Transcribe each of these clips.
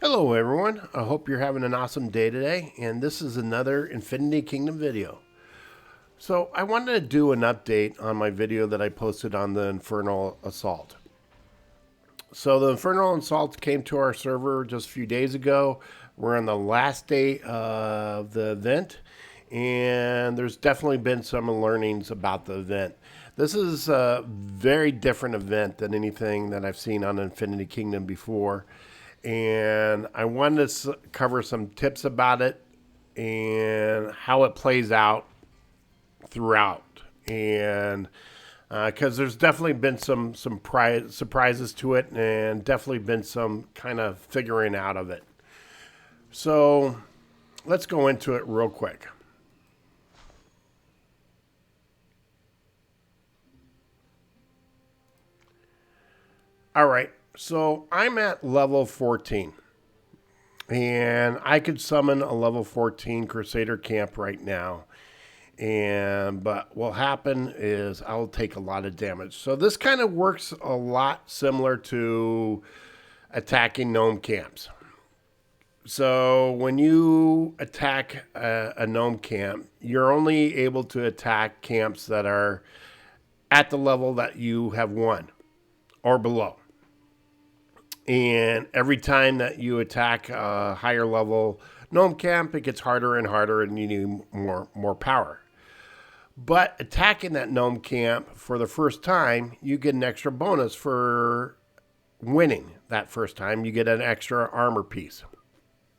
Hello everyone, I hope you're having an awesome day today, and this is another Infinity Kingdom video. So I wanted to do an update on my video that I posted on the Infernal Assault. So the Infernal Assault came to our server just a few days ago. We're on the last day of the event, and there's definitely been some learnings about the event. This is a very different event than anything that I've seen on Infinity Kingdom before. And I wanted to cover some tips about it and how it plays out throughout. And because there's definitely been some surprises to it, and definitely been some kind of figuring out of it. So let's go into it real quick. All right. So I'm at level 14. And I could summon a level 14 Crusader camp right now. But what'll happen is I'll take a lot of damage. So this kind of works a lot similar to attacking gnome camps. So when you attack a gnome camp, you're only able to attack camps that are at the level that you have won or below. And every time that you attack a higher level gnome camp, it gets harder and harder, and you need more power. But attacking that gnome camp for the first time, you get an extra bonus for winning that first time. You get an extra armor piece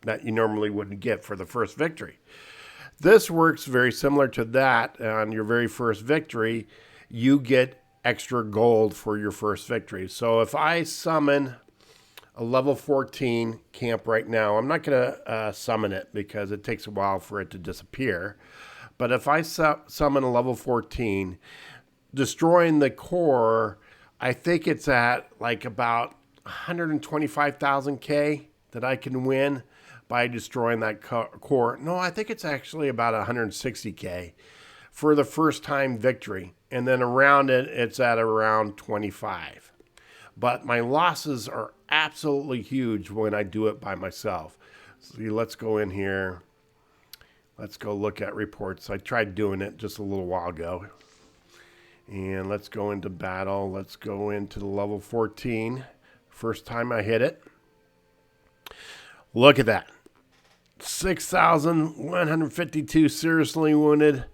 that you normally wouldn't get for the first victory. This works very similar to that. On your very first victory, you get extra gold for your first victory. So if I summon a level 14 camp right now, I'm not going to summon it because it takes a while for it to disappear. But if I summon a level 14, destroying the core, I think it's at like about 125,000 K that I can win by destroying that core. No, I think it's actually about 160 K for the first time victory. And then around it, it's at around 25. But my losses are absolutely huge when I do it by myself. See, let's go in here. Let's go look at reports. I tried doing it just a little while ago. And let's go into battle. Let's go into the level 14. First time I hit it. Look at that. 6,152 seriously wounded.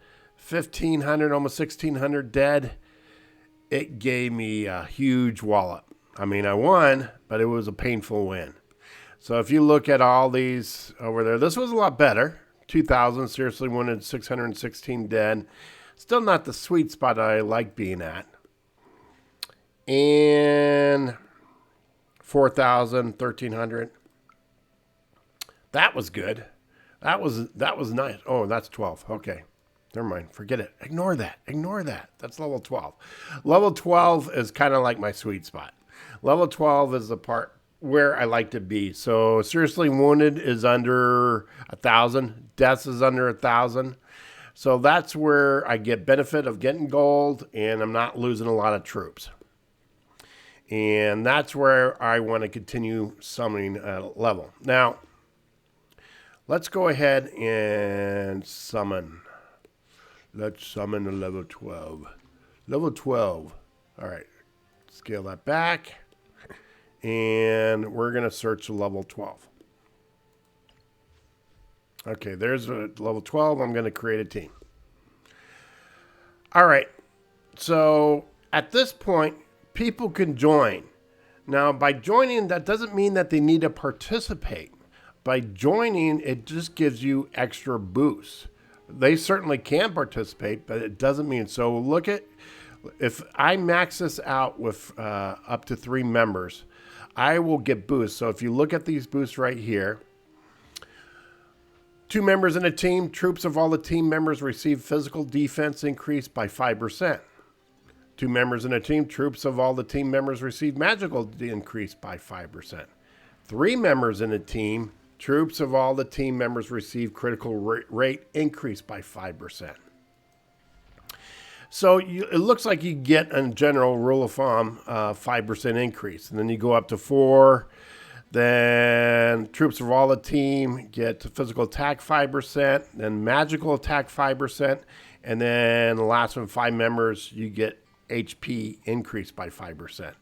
1,500, almost 1,600 dead. It gave me a huge wallop. I mean, I won, but it was a painful win. So if you look at all these over there, this was a lot better. 2,000 seriously wounded, 616 dead. Still not the sweet spot I like being at. And 4,000, 1,300. That was good. That was nice. Oh, that's 12. Okay. Never mind. Forget it. Ignore that. Ignore that. That's level 12. Level 12 is kind of like my sweet spot. Level 12 is the part where I like to be. So seriously wounded is under 1,000. Deaths is under 1,000. So that's where I get benefit of getting gold, and I'm not losing a lot of troops. And that's where I want to continue summoning at level. Now, let's go ahead and summon. Let's summon a level 12. Level 12. All right. Scale that back. And we're going to search level 12. Okay, there's a level 12. I'm going to create a team. All right. So at this point, people can join. Now, by joining, that doesn't mean that they need to participate. By joining, it just gives you extra boosts. They certainly can participate, but it doesn't mean so. Look at, if I max this out with up to 3 members, I will get boosts. So if you look at these boosts right here, 2 members in a team, troops of all the team members receive physical defense increase by 5%. 2 members in a team, troops of all the team members receive magical increase by 5%. 3 members in a team, troops of all the team members receive critical rate increase by 5%. So it looks like you get, in general rule of thumb, 5% increase. And then you go up to 4. Then troops of all the team get physical attack 5%, then magical attack 5%, and then the last one, 5 members, you get HP increased by 5%.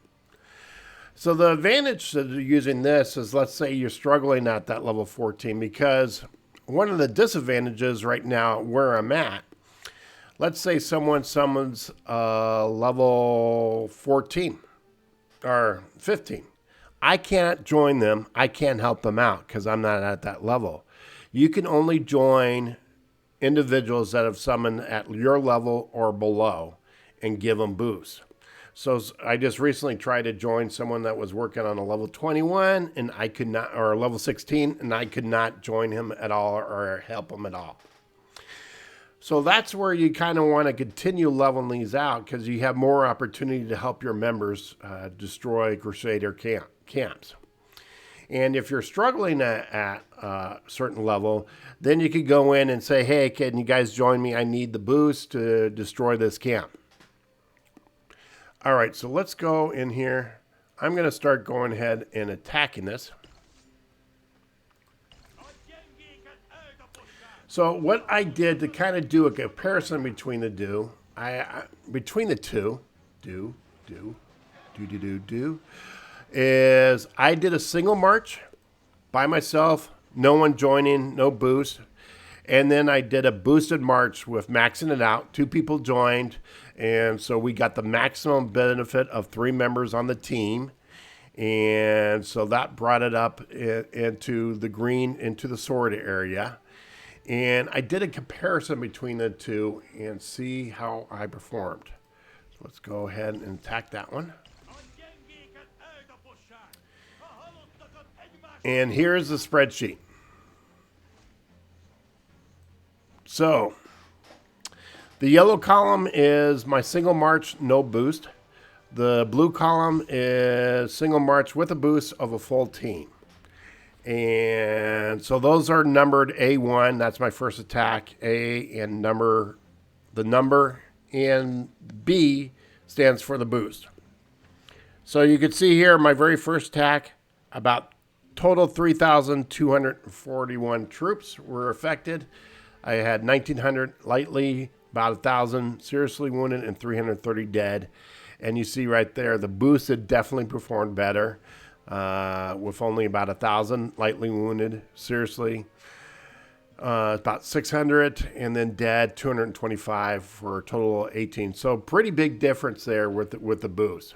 So the advantage of using this is, let's say you're struggling at that level 14, because one of the disadvantages right now where I'm at, let's say someone summons level 14 or 15. I can't join them. I can't help them out because I'm not at that level. You can only join individuals that have summoned at your level or below and give them boosts. So I just recently tried to join someone that was working on a level 21 and I could not, or level 16, and I could not join him at all or help him at all. So that's where you kind of want to continue leveling these out, because you have more opportunity to help your members destroy Crusader camps. And if you're struggling at a certain level, then you could go in and say, hey, can you guys join me? I need the boost to destroy this camp. All right, so let's go in here. I'm going to start going ahead and attacking this. So what I did to kind of do a comparison between the two, is I did a single march by myself, no one joining, no boost. And then I did a boosted march with maxing it out. 2 people joined. And so we got the maximum benefit of 3 members on the team. And so that brought it up into the green, into the sword area. And I did a comparison between the two and see how I performed. So let's go ahead and attack that one. And here's the spreadsheet. So the yellow column is my single march, no boost. The blue column is single march with a boost of a full team. And so those are numbered A1. That's my first attack. A and the number, and B stands for the boost. So you can see here my very first attack, about total 3,241 troops were affected. I had 1,900 lightly, about 1,000 seriously wounded, and 330 dead. And you see right there, the boosted definitely performed better. With only about 1,000 lightly wounded, seriously, about 600, and then dead 225 for a total of 18. So pretty big difference there with the boost.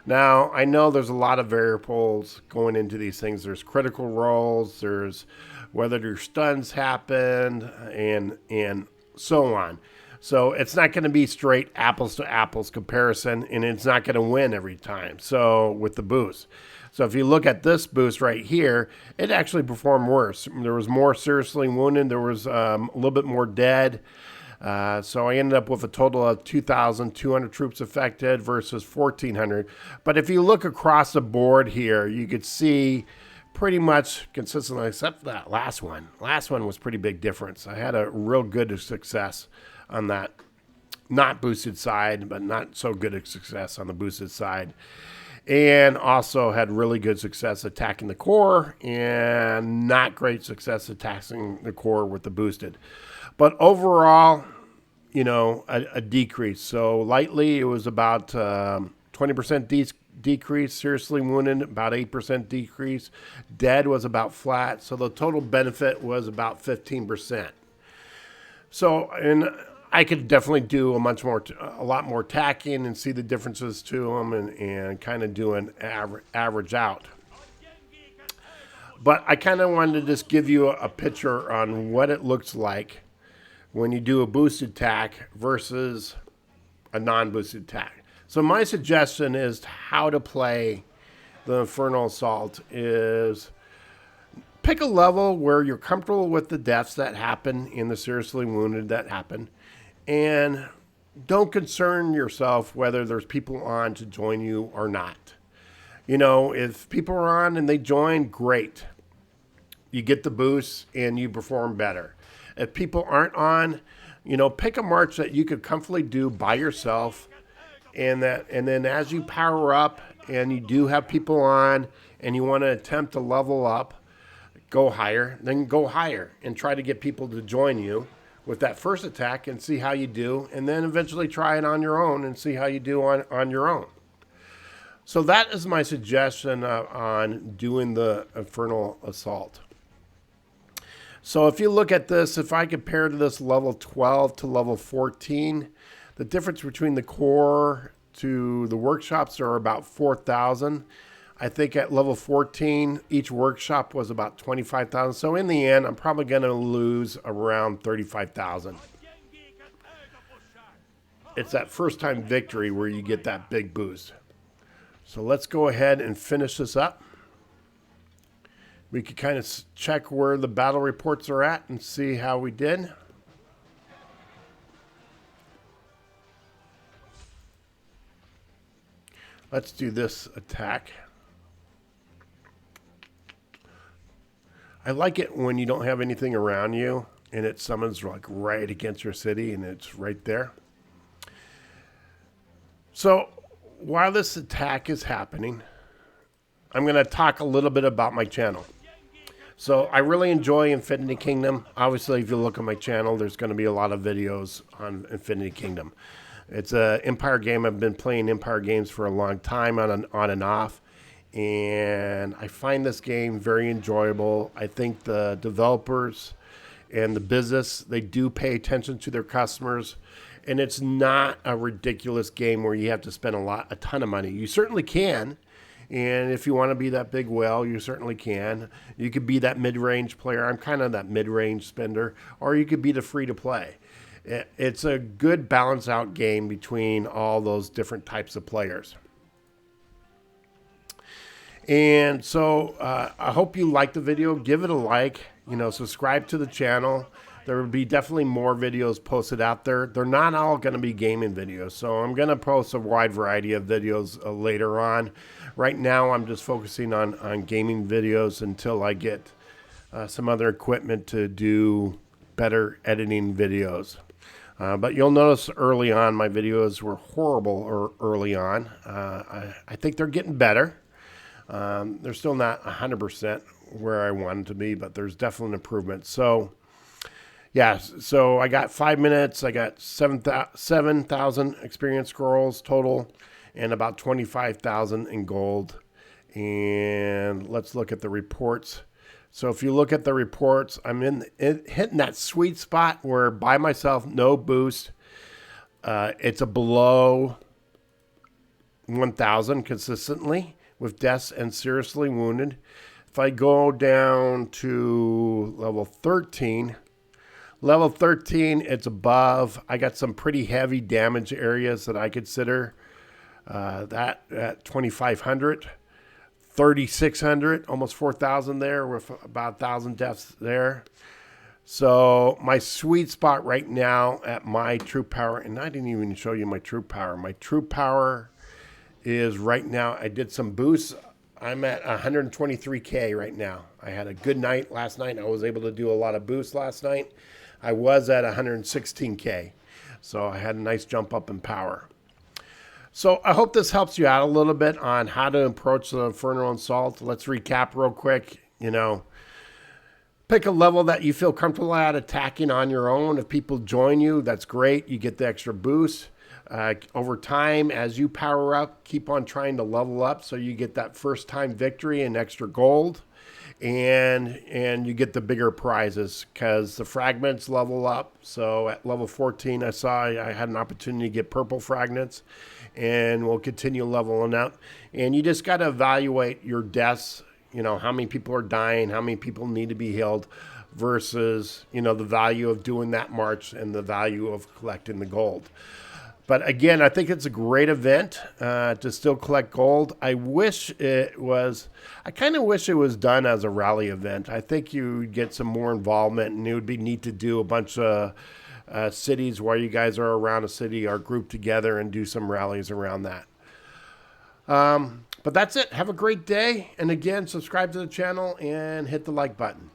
Now I know there's a lot of variables going into these things. There's critical rolls, there's whether your stuns happened, and so on. So it's not going to be straight apples to apples comparison, and it's not going to win every time. So with the boost. So if you look at this boost right here, it actually performed worse. There was more seriously wounded. There was a little bit more dead. So I ended up with a total of 2,200 troops affected versus 1,400. But if you look across the board here, you could see pretty much consistently, except for that last one. Last one was pretty big difference. I had a real good success on that not boosted side, but not so good a success on the boosted side. And also had really good success attacking the core and not great success attacking the core with the boosted. But overall, you know, a decrease. So lightly, it was about 20% decrease. Seriously wounded, about 8% decrease. Dead was about flat. So the total benefit was about 15%. So, and I could definitely do a lot more tacking and see the differences to them and kind of do an average out. But I kind of wanted to just give you a picture on what it looks like when you do a boosted attack versus a non-boosted attack. So my suggestion is how to play the Infernal Assault is pick a level where you're comfortable with the deaths that happen and the seriously wounded that happen. And don't concern yourself whether there's people on to join you or not. You know, if people are on and they join, great. You get the boost and you perform better. If people aren't on, you know, pick a march that you could comfortably do by yourself. And then as you power up and you do have people on and you want to attempt to level up, go higher, then go higher and try to get people to join you with that first attack and see how you do, and then eventually try it on your own and see how you do on your own. So that is my suggestion on doing the Infernal Assault. So if you look at this, if I compare to this level 12 to level 14, the difference between the core to the workshops are about 4,000. I think at level 14, each workshop was about 25,000. So in the end, I'm probably going to lose around 35,000. It's that first time victory where you get that big boost. So let's go ahead and finish this up. We could kind of check where the battle reports are at and see how we did. Let's do this attack. I like it when you don't have anything around you and it summons like right against your city and it's right there. So while this attack is happening, I'm going to talk a little bit about my channel. So I really enjoy Infinity Kingdom. Obviously, if you look at my channel, there's going to be a lot of videos on Infinity Kingdom. It's an Empire game. I've been playing Empire games for a long time on and off. And I find this game very enjoyable. I think the developers and the business, they do pay attention to their customers. And it's not a ridiculous game where you have to spend a ton of money. You certainly can. And if you want to be that big whale, you certainly can. You could be that mid-range player. I'm kind of that mid-range spender. Or you could be the free-to-play. It's a good balance out game between all those different types of players. And so I hope you liked the video. Give it a like. Subscribe to the channel. There will be definitely more videos posted out there. They're not all going to be gaming videos. So I'm going to post a wide variety of videos later on. Right now, I'm just focusing on gaming videos until I get some other equipment to do better editing videos. But you'll notice early on, my videos were horrible early on. I think they're getting better. They're still not 100% where I want them to be, but there's definitely an improvement. So, yeah, so I got 5 minutes. I got 7,000 experience scrolls total and about 25,000 in gold. And let's look at the reports. So if you look at the reports, I'm hitting that sweet spot where by myself, no boost. It's a below 1,000 consistently with deaths and seriously wounded. If I go down to level 13, it's above. I got some pretty heavy damage areas that I consider that at 2,500. 3,600, almost 4,000 there with about 1,000 deaths there. So my sweet spot right now at my troop power, and I didn't even show you my troop power. My troop power is right now, I did some boosts. I'm at 123K right now. I had a good night last night. I was able to do a lot of boosts last night. I was at 116K. So I had a nice jump up in power. So I hope this helps you out a little bit on how to approach the Infernal Assault. Let's recap real quick. Pick a level that you feel comfortable at attacking on your own. If people join you, that's great. You get the extra boost. Over time, as you power up, keep on trying to level up so you get that first time victory and extra gold. And you get the bigger prizes because the fragments level up. So at level 14, I saw I had an opportunity to get purple fragments, and we'll continue leveling up. And you just got to evaluate your deaths, how many people are dying, how many people need to be healed versus, the value of doing that march and the value of collecting the gold. But again, I think it's a great event to still collect gold. I kind of wish it was done as a rally event. I think you would get some more involvement, and it would be neat to do a bunch of cities where you guys are around a city are grouped together and do some rallies around that. But that's it. Have a great day. And again, subscribe to the channel and hit the like button.